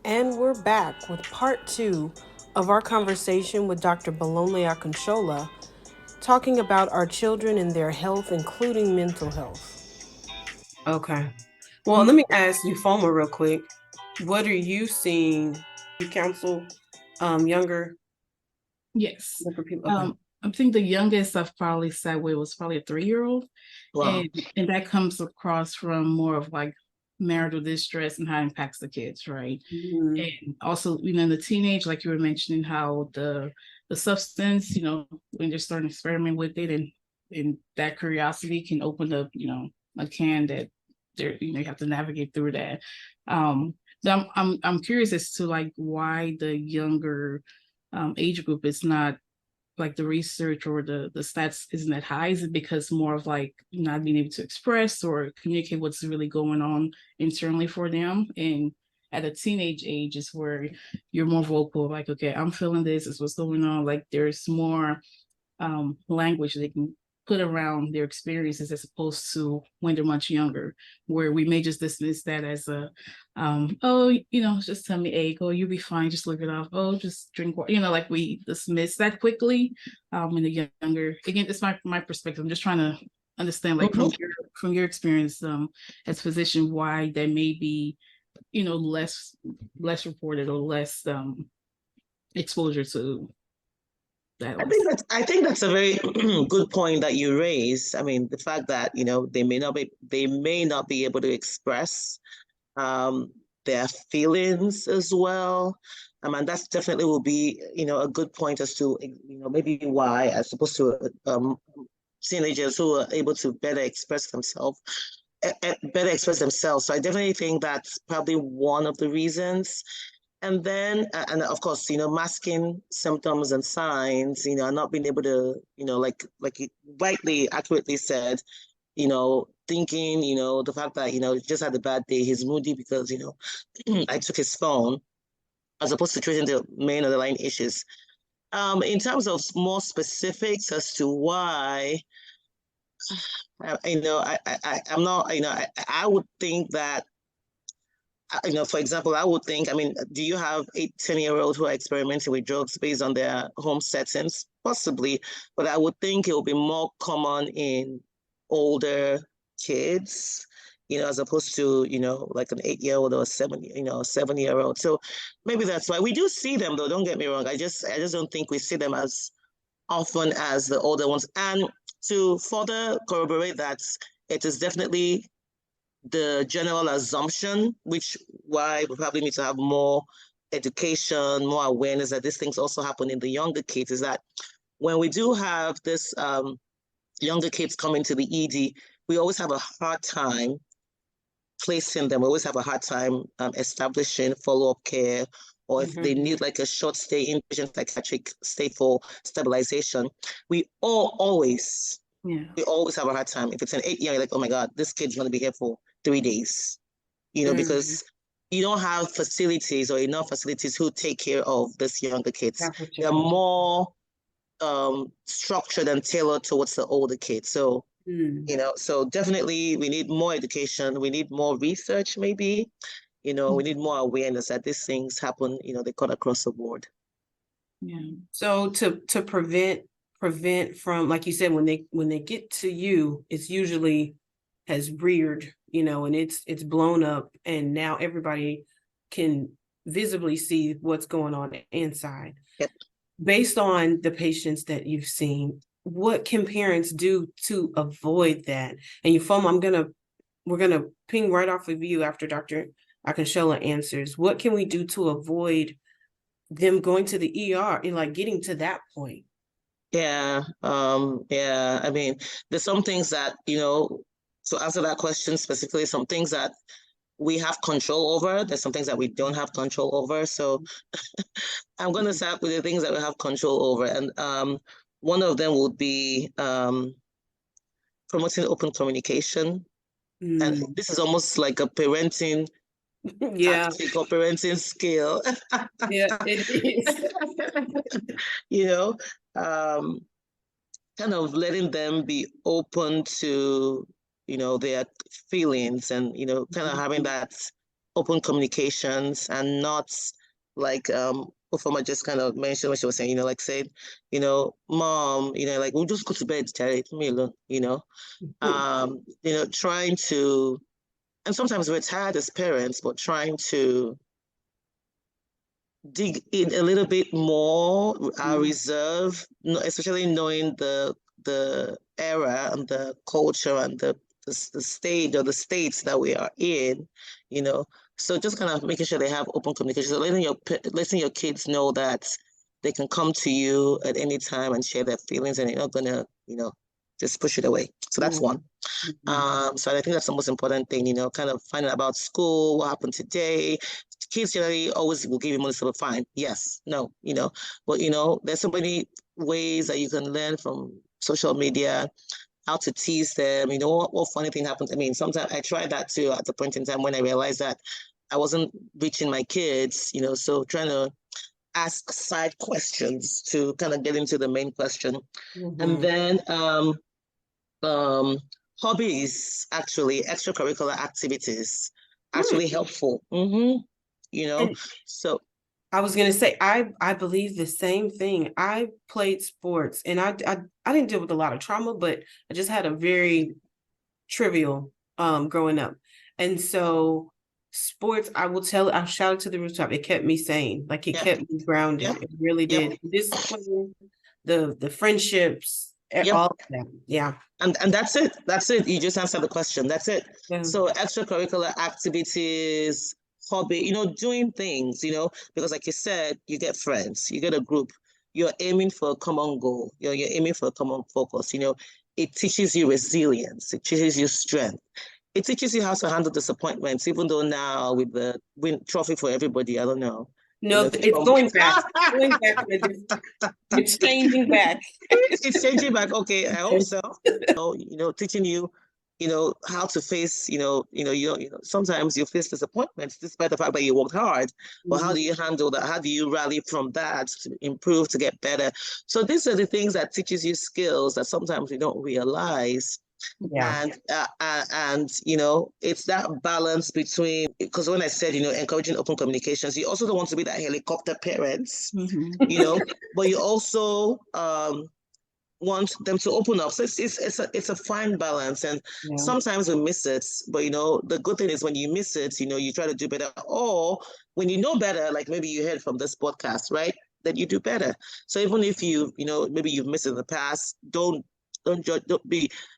And we're back with part two of our conversation with Dr. Bolanle Akinsola, talking about our children and their health, including mental health. Okay. Well, let me ask you, Foma, real quick. What are you seeing? You counsel younger Yes. people? Okay. I think the youngest I've probably sat with was probably a 3-year-old. Wow. And that comes across from more of like marital distress and how it impacts the kids, right? Mm-hmm. And also, in the teenage, like you were mentioning, how the substance, when they're starting to experiment with it, and that curiosity can open up, a can that they're, you have to navigate through that. So I'm curious as to like why the younger age group is not like the research or the stats isn't that high. Is it because more of like not being able to express or communicate what's really going on internally for them? And at a teenage age is where you're more vocal, like, okay, I'm feeling this is what's going on. Like there's more language they can put around their experiences as opposed to when they're much younger, where we may just dismiss that as a, oh, just tell me ache, oh, you'll be fine, just look it off, oh, just drink water, like we dismiss that quickly. When the younger, again, it's my perspective. I'm just trying to understand, like, from your experience as a physician, why there may be, less reported or less exposure to that. I think that's a very good point that you raise. I mean, the fact that they may not be able to express their feelings as well. And that's definitely will be a good point as to maybe why, as opposed to teenagers who are able to better express themselves. So I definitely think that's probably one of the reasons. And then, and of course, masking symptoms and signs, not being able to, like you rightly, accurately said, thinking, the fact that, he just had a bad day, he's moody because, I took his phone, as opposed to treating the main underlying issues. In terms of more specifics as to why, I'm not, I would think that, for example, I would think, do you have 10-year-olds who are experimenting with drugs based on their home settings? Possibly, but I would think it will be more common in older kids, as opposed to, like an 8-year-old or a 7-year-old. So maybe that's why we do see them, though. Don't get me wrong. I just don't think we see them as often as the older ones. And to further corroborate that, it is definitely the general assumption, which why we probably need to have more education, more awareness that these things also happen in the younger kids, is that when we do have this younger kids coming to the ED, we always have a hard time placing them. We always have a hard time establishing follow-up care, or if they need like a short stay inpatient psychiatric stay for stabilization, we always have a hard time. If it's an 8-year, you're like, oh my God, this kid's going to be here for 3 days, because you don't have facilities or enough facilities who take care of these younger kids. They're more structured and tailored towards the older kids. So, so definitely we need more education. We need more research, maybe. We need more awareness that these things happen, they cut across the board. Yeah. So to prevent from, like you said, when they get to you, it's usually has reared, and it's blown up, and now everybody can visibly see what's going on inside. Yep. Based on the patients that you've seen, what can parents do to avoid that? And we're gonna ping right off of you after Dr. Akinsola answers. What can we do to avoid them going to the ER and like getting to that point? Yeah. There's some things that, to answer that question specifically, some things that we have control over. There's some things that we don't have control over. So I'm going to start with the things that we have control over. And one of them would be promoting open communication. And this is almost like a parenting tactic or parenting skill. Yeah, it is. Kind of letting them be open to, their feelings, and, kind of having that open communications and not like Ufuoma just kind of mentioned what she was saying, like saying, mom, like we'll just go to bed, Jerry, leave me alone, trying to, and sometimes we're tired as parents, but trying to dig in a little bit more, reserve, especially knowing the era and the culture and the stage or the states that we are in, So just kind of making sure they have open communication, so letting your kids know that they can come to you at any time and share their feelings, and you're not gonna, just push it away. So that's one. So I think that's the most important thing, kind of finding out about school, what happened today. Kids generally always will give you money, so fine, yes, no, but there's so many ways that you can learn from social media, how to tease them, what funny thing happened. I mean, sometimes I tried that too at the point in time when I realized that I wasn't reaching my kids, so trying to ask side questions to kind of get into the main question. And then hobbies, actually, extracurricular activities, actually helpful. And So I was gonna say, I believe the same thing. I played sports, and I didn't deal with a lot of trauma, but I just had a very trivial growing up, and so sports, I will tell, I shout it to the rooftop. It kept me sane, like it kept me grounded. It really did. Discipline, the friendships, all of that. Yeah. And that's it. That's it. You just answered the question. That's it. Yeah. So extracurricular activities, hobby, doing things, because like you said, you get friends, you get a group, you're aiming for a common goal, you're aiming for a common focus, it teaches you resilience, it teaches you strength. It teaches you how to handle disappointments, even though now with the win trophy for everybody, I don't know. No, it's going back. It's changing back. It's changing back. Okay, I hope so. Teaching you, how to face, sometimes you face disappointments despite the fact that you worked hard. But how do you handle that? How do you rally from that to improve, to get better? So these are the things that teaches you skills that sometimes we don't realize. Yeah. And it's that balance between, because when I said, encouraging open communications, you also don't want to be that helicopter parents, but you also want them to open up. So it's a fine balance, and sometimes we miss it. But the good thing is when you miss it, you try to do better, or when you know better, like maybe you heard from this podcast, right? Then you do better. So even if maybe you've missed it in the past, don't judge,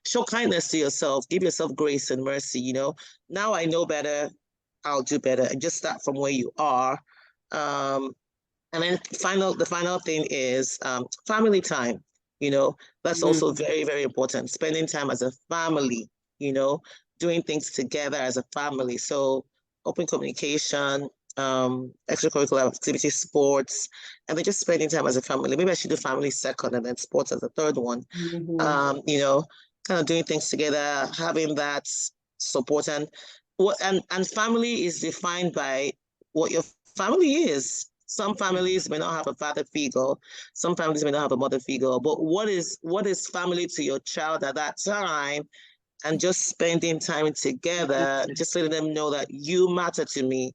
show kindness to yourself, give yourself grace and mercy. Now I know better, I'll do better, and just start from where you are. And then the final thing is family time. That's also very, very important. Spending time as a family, doing things together as a family. So open communication, extracurricular activities, sports, and then just spending time as a family. Maybe I should do family second and then sports as a third one. Kind of doing things together, having that support, and family is defined by what your family is. Some families may not have a father figure, some families may not have a mother figure, but what is family to your child at that time? And just spending time together, just letting them know that you matter to me,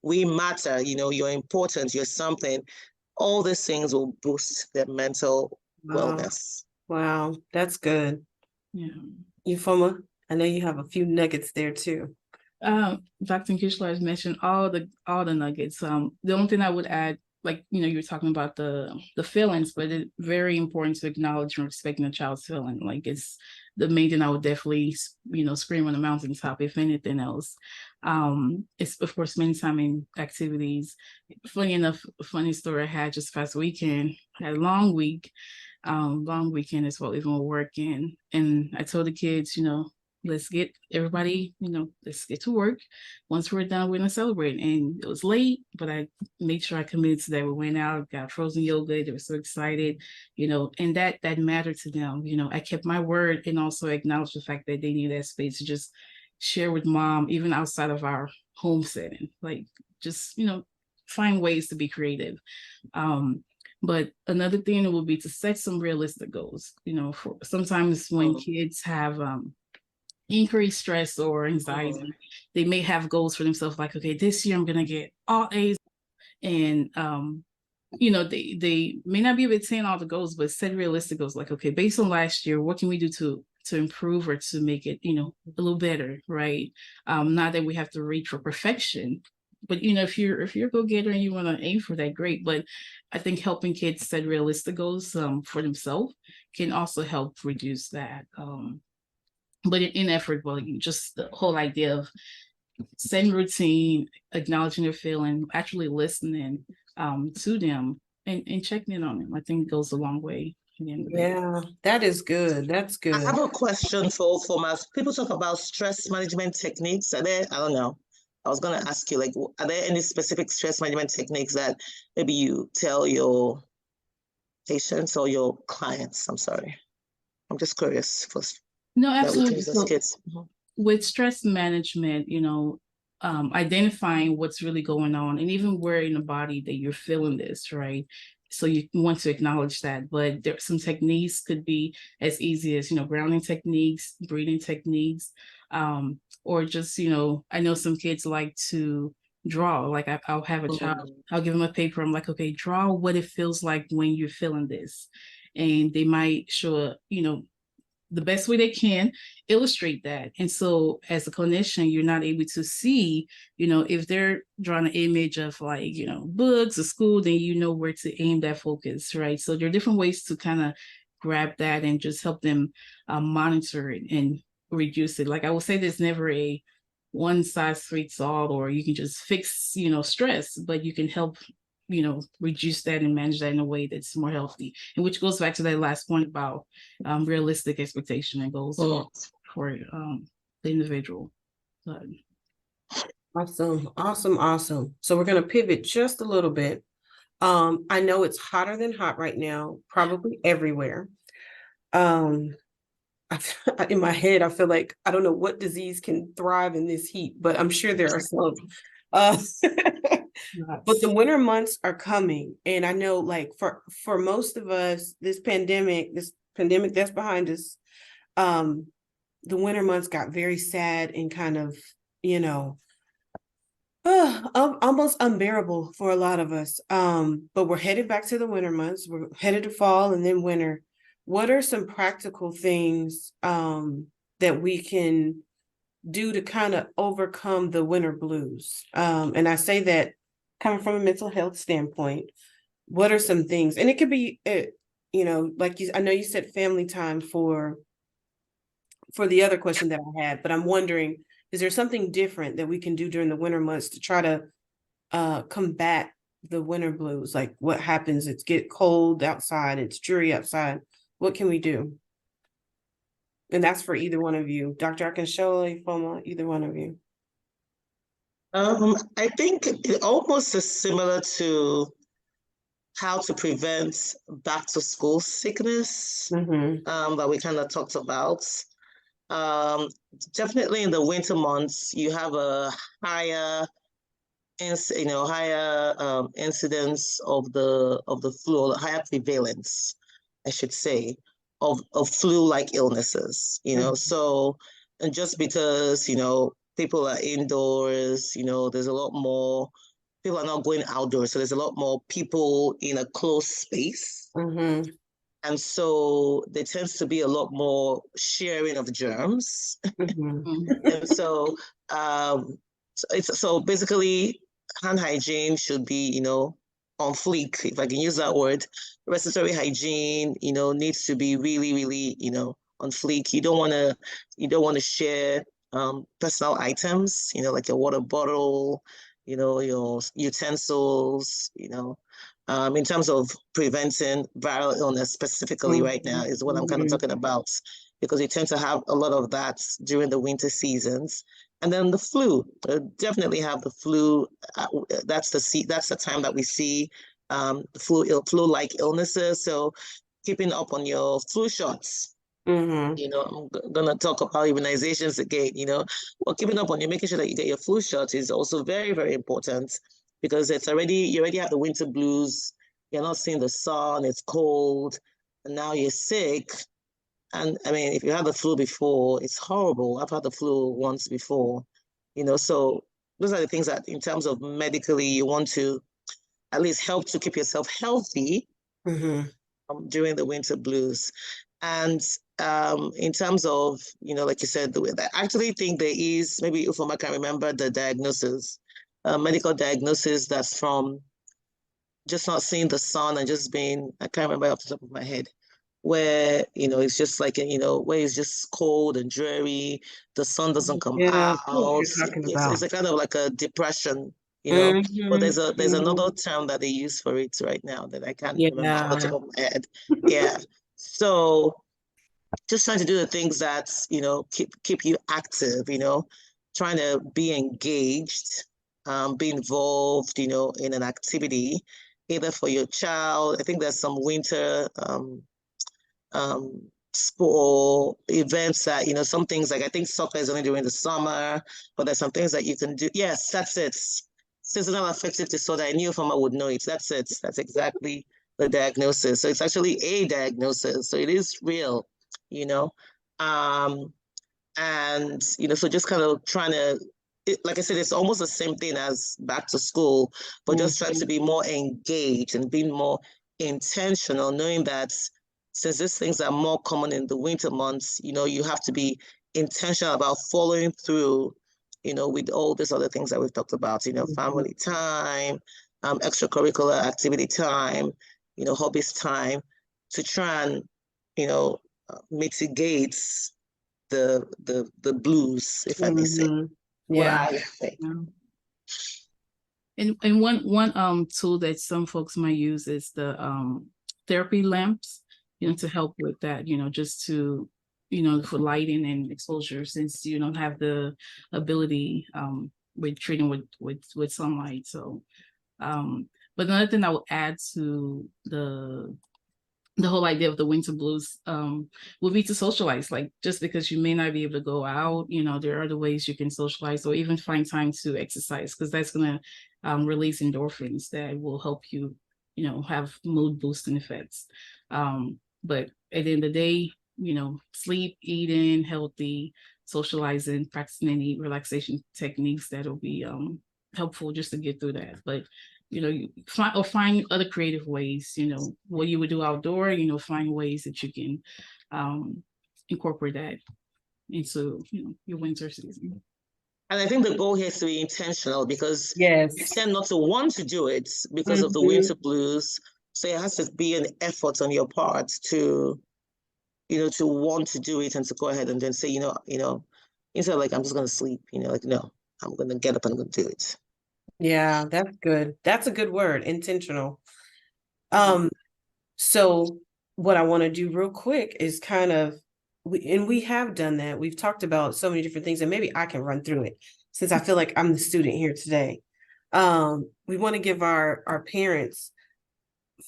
we matter, you're important, you're something. All these things will boost their mental wellness. Wow, that's good. Yeah. Ufuoma, I know you have a few nuggets there too. Dr. Akinsola has mentioned all the nuggets. The only thing I would add, like you were talking about the feelings, but it's very important to acknowledge and respecting a child's feeling. Like it's the main thing I would definitely scream on the mountaintop, if anything else. It's of course spending time in activities. Funny enough, a funny story I had just past weekend. I had a long week. Long weekend as well, even working, and I told the kids, let's get everybody, let's get to work. Once we're done, we're gonna celebrate. And it was late, but I made sure I committed to that. We went out, got frozen yogurt. They were so excited, and that mattered to them. I kept my word and also acknowledged the fact that they need that space to just share with mom, even outside of our home setting. Like just, find ways to be creative. But another thing would be to set some realistic goals. For sometimes when kids have increased stress or anxiety, they may have goals for themselves, like, okay, this year I'm gonna get all A's, and they may not be able to attain all the goals, but set realistic goals, like, okay, based on last year, what can we do to improve or to make it, a little better, right? Not that we have to reach for perfection, but if you're a go-getter and you want to aim for that, great. But I think helping kids set realistic goals for themselves can also help reduce that. But in effort, well, just the whole idea of setting routine, acknowledging their feeling, actually listening to them, and checking in on them, I think goes a long way. Yeah, that is good. That's good. I have a question for my people. Talk about stress management techniques. Are there, I don't know, I was gonna ask you, like, are there any specific stress management techniques that maybe you tell your patients or your clients? I'm sorry, I'm just curious first. No, That we can absolutely. use as kids. With stress management, identifying what's really going on, and even where in the body that you're feeling this, right? So you want to acknowledge that, but there some techniques could be as easy as, grounding techniques, breathing techniques, or just, I know some kids like to draw. Like I'll have a child, I'll give them a paper. I'm like, okay, draw what it feels like when you're feeling this. And they might show, the best way they can illustrate that. And so as a clinician, you're not able to see, if they're drawing an image of, like, books or school, then you know where to aim that focus, right? So there are different ways to kind of grab that and just help them monitor it and reduce it. Like I would say, there's never a one size fits all, or you can just fix, stress, but you can help reduce that and manage that in a way that's more healthy. And which goes back to that last point about realistic expectation and goals for the individual. Awesome. So we're going to pivot just a little bit. I know it's hotter than hot right now, probably everywhere. In my head, I feel like I don't know what disease can thrive in this heat, but I'm sure there are some. But the winter months are coming, and I know, like, for most of us, this pandemic that's behind us, the winter months got very sad and kind of, almost unbearable for a lot of us. But we're headed back to the winter months. We're headed to fall and then winter. What are some practical things that we can do to kind of overcome the winter blues? And I say that coming from a mental health standpoint. What are some things? And it could be, like I know you said family time for the other question that I had, but I'm wondering, is there something different that we can do during the winter months to try to combat the winter blues? Like, what happens? It's get cold outside, it's dreary outside. What can we do? And that's for either one of you, Dr. Akinsola, Ufuoma, either one of you. I think it almost is similar to how to prevent back to school sickness that we kind of talked about. Definitely in the winter months, you have a higher incidence of the flu, higher prevalence, I should say, of flu-like illnesses. So, and just because people are indoors, there's a lot more people are not going outdoors, so there's a lot more people in a closed space. And so there tends to be a lot more sharing of germs. And so basically hand hygiene should be, on fleek, if I can use that word. Respiratory hygiene, needs to be really, really, on fleek. You don't want to share personal items, like your water bottle, your utensils, in terms of preventing viral illness specifically right now is what I'm kind of talking about, because we tend to have a lot of that during the winter seasons. And then the flu, definitely have the flu. That's the time that we see flu-like illnesses. So keeping up on your flu shots. I'm gonna talk about immunizations again. But keeping up on making sure that you get your flu shots is also very, very important, because you already have the winter blues. You're not seeing the sun. It's cold, and now you're sick. And I mean, if you had the flu before, it's horrible. I've had the flu once before, so those are the things that in terms of medically, you want to at least help to keep yourself healthy during the winter blues. And in terms of, like you said, I actually think there is, maybe Ufuoma can remember the diagnosis, medical diagnosis that's from just not seeing the sun and just being, I can't remember off the top of my head, where, it's just like, where it's just cold and dreary, the sun doesn't come Yeah, I know what out. you're talking It's about. a kind of like a depression, but Mm-hmm. there's another term that they use for it right now that I can't remember off the Yeah. top of my head. Yeah. So just trying to do the things that, keep you active, trying to be engaged, be involved, in an activity, either for your child. I think there's some winter sport events that, some things like I think soccer is only during the summer, but there's some things that you can do. Yes, that's it. Seasonal affective disorder. I knew Fama would know it. That's it. That's exactly the diagnosis. So it's actually a diagnosis. So it is real, you know. Um, and so just kind of trying to, like I said, it's almost the same thing as back to school, but just trying to be more engaged and being more intentional, knowing that since these things are more common in the winter months, you have to be intentional about following through, with all these other things that we've talked about, family time, extracurricular activity time, hobbies time, to try and, mitigate the blues, if I may say. What Yeah. I would say. Yeah. And one tool that some folks might use is the therapy lamps, to help with that, just to, for lighting and exposure, since you don't have the ability with treating with sunlight. So but another thing I would add to the whole idea of the winter blues would be to socialize. Like, just because you may not be able to go out, there are other ways you can socialize, or even find time to exercise, because that's going to release endorphins that will help you, have mood boosting effects. But at the end of the day, sleep, eating healthy, socializing, practicing any relaxation techniques that'll be helpful just to get through that. But you find other creative ways, what you would do outdoor, find ways that you can incorporate that into, your winter season. And I think the goal here is to be intentional, because you Yes. tend not to want to do it because of the winter blues. So it has to be an effort on your part to, to want to do it and to go ahead and then say, instead of like, I'm just going to sleep, like, no, I'm going to get up and I'm going to do it. Yeah, that's good. That's a good word, intentional. So what I want to do real quick is kind of, we have done that. We've talked about so many different things, and maybe I can run through it since I feel like I'm the student here today. We want to give our parents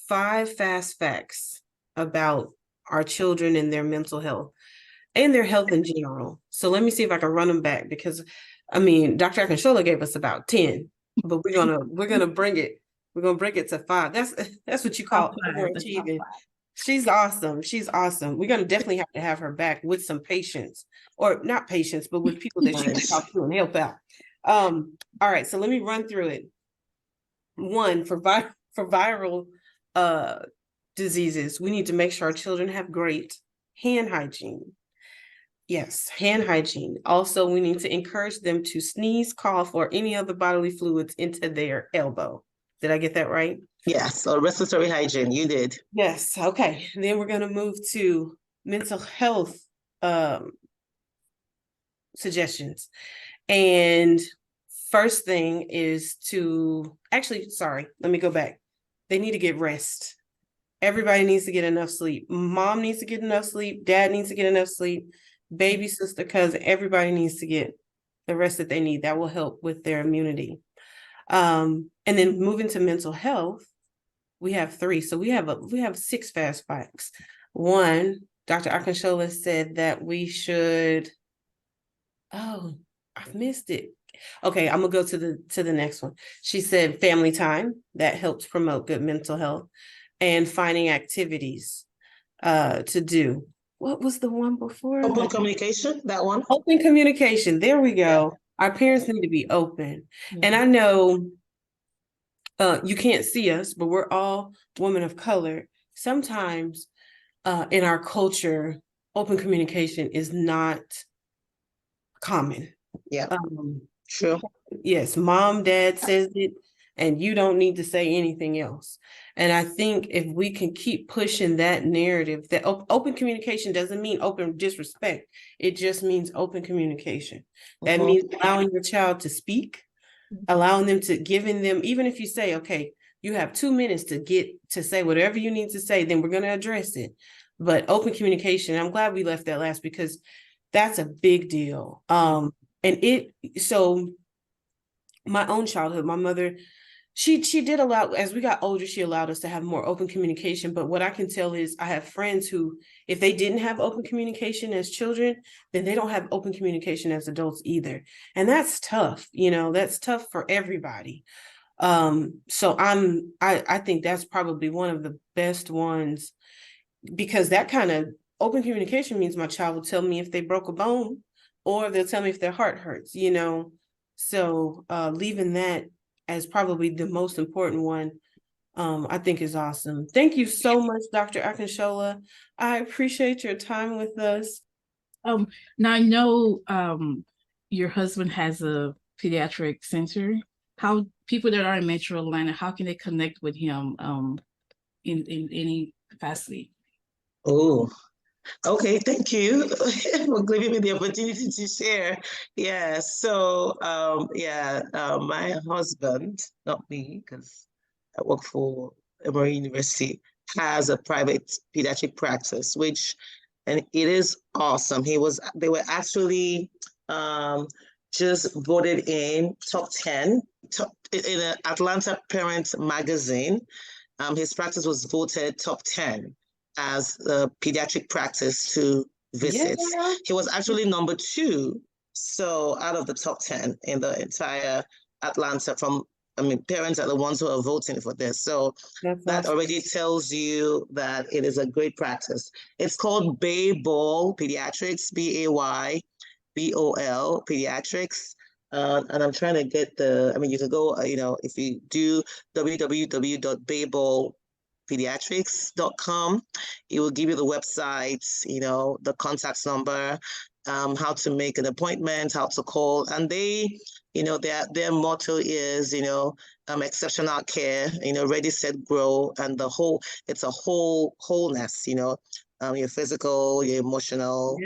5 fast facts about our children and their mental health and their health in general. So let me see if I can run them back, because I mean, Dr. Akinsola gave us about 10, but we're gonna bring it. We're gonna bring it to 5. That's what you call overachieving. She's awesome. She's awesome. We're gonna definitely have to have her back with some patients, or not patients, but with people that she can talk to and help out. All right, so let me run through it. 1, for viral diseases, we need to make sure our children have great hand hygiene. Yes, hand hygiene. Also, we need to encourage them to sneeze, cough, or any other bodily fluids into their elbow. Did I get that right? Yes, so respiratory hygiene, you did. Yes, okay. And then we're going to move to mental health suggestions. And first thing is to, actually, sorry, let me go back. They need to get rest. Everybody needs to get enough sleep. Mom needs to get enough sleep. Dad needs to get enough sleep. Baby, sister, cousin, everybody needs to get the rest that they need. That will help with their immunity. And then moving to mental health, we have 3. So we have 6 fast facts. 1, Dr. Akinsola said that we should, oh, I've missed it. Okay, I'm gonna go to the next one. She said family time, that helps promote good mental health, and finding activities to do. what was the one before Open that? communication, that one. Open communication. There we Yeah. go. Our parents need to be open. Yeah. And I know you can't see us, but we're all women of color. Sometimes in our culture, open communication is not common. Yeah. Um, True. yes, mom, dad says it, and you don't need to say anything else. And I think if we can keep pushing that narrative, that open communication doesn't mean open disrespect. It just means open communication. That means allowing your child to speak, allowing them to giving them, even if you say, okay, you have 2 minutes to get to say whatever you need to say, then we're going to address it. But open communication, I'm glad we left that last because that's a big deal. So my own childhood, my mother, she did allow, as we got older, she allowed us to have more open communication. But what I can tell is I have friends who, if they didn't have open communication as children, then they don't have open communication as adults either. And that's tough, that's tough for everybody. So I think that's probably one of the best ones, because that kind of open communication means my child will tell me if they broke a bone, or they'll tell me if their heart hurts, So leaving that as probably the most important one, I think is awesome. Thank you so much, Dr. Akinsola. I appreciate your time with us. Now I know your husband has a pediatric center. How people that are in Metro Atlanta, how can they connect with him in any capacity? Oh, okay. Thank you for giving me the opportunity to share. Yeah. So, my husband, not me, because I work for Emory University, has a private pediatric practice, and it is awesome. They were actually just voted in top 10 in an Atlanta Parent magazine. His practice was voted top 10 as a pediatric practice to visit. Yeah. He was actually number 2, so out of the top 10 in the entire Atlanta. Parents are the ones who are voting for this. So that already tells you that it is a great practice. It's called Baybol Pediatrics, BAYBOL Pediatrics. And I'm trying to get you can go, if you do www.baybolpediatrics.com, it will give you the website, the contact number, how to make an appointment, how to call. And their motto is, exceptional care, ready, set, grow. And it's a wholeness, your physical, your emotional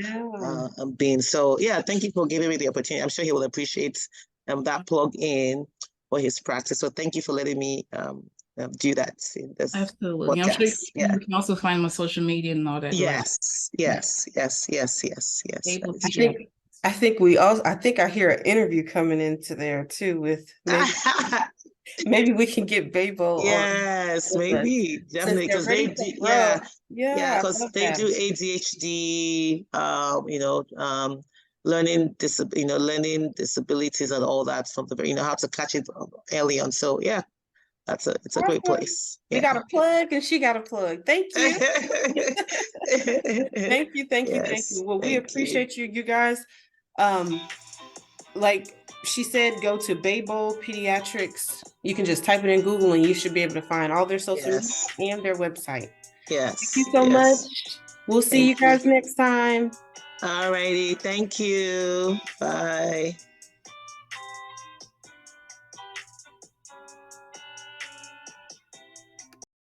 being. So yeah, thank you for giving me the opportunity. I'm sure he will appreciate that plug in for his practice. So thank you for letting me do that in this Absolutely. podcast. I'm sure you can also find him on social media and all that. Yes. I think I hear an interview coming into there too with maybe we can get Baybol on. Yes, maybe definitely, because they do, because they do ADHD, learning disabilities and all that from how to catch it early on. So yeah, it's a great place. We got a plug and she got a plug. Thank you. Thank you. Well, we appreciate you guys. Like she said, go to Baybol Pediatrics. You can just type it in Google and you should be able to find all their social media and their website. Yes. Thank you so much. We'll see you guys next time. All righty. Thank you. Bye.